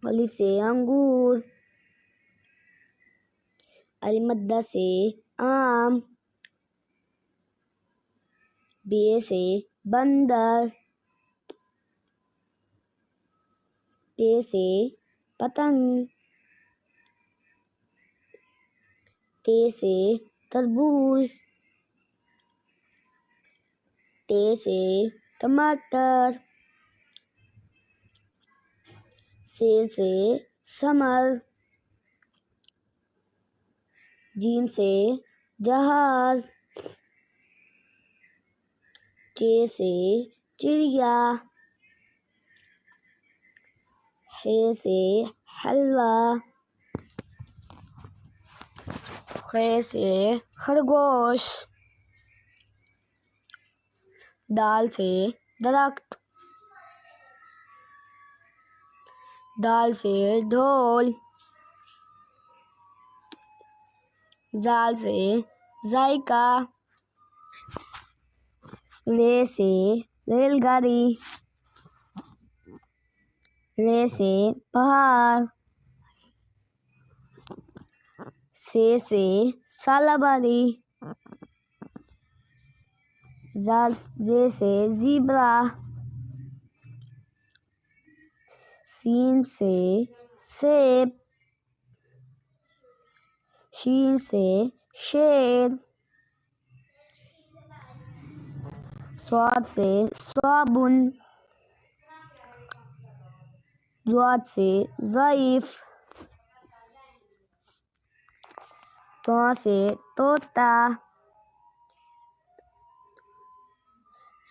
अलिफ से अंगूर, अल-मद्दा से आम, बे से बंदर, पे से पतंग, ते से तरबूज, ते से टमाटर, से समर, जीम से जहाज, चे से चिड़िया, हे से हलवा, खे से खरगोश, दाल से दरख्त, दाल से ढोल, जाल से जायका, रे से रेलगाड़ी, रे से पहाड़, से सालाबारी, जे से ज़ीब्रा, सीन से सेब, शीन से शेर, स्वाद से साबुन, ज़ाद से ज़ईफ, तो से तोता,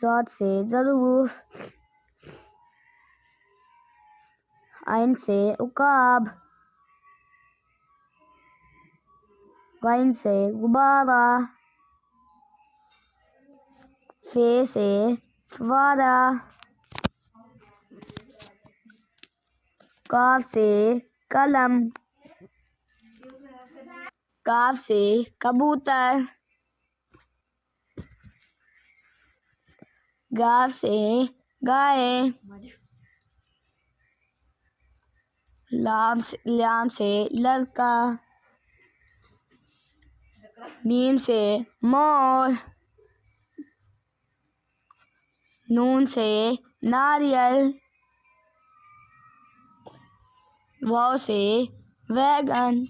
ज़ाद से ज़रूर, आइन से उकाब, गाइन से गुब्बारा, फे से फवारा, काफ से कलम, काफ से कबूतर, गाफ से गाय, लाम से लड़का, मीम से मोर, नून से नारियल, वाव से वैगन,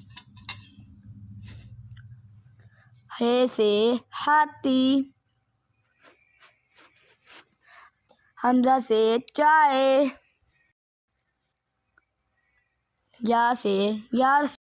हे से हाथी, हमजा से चाय, या से यार।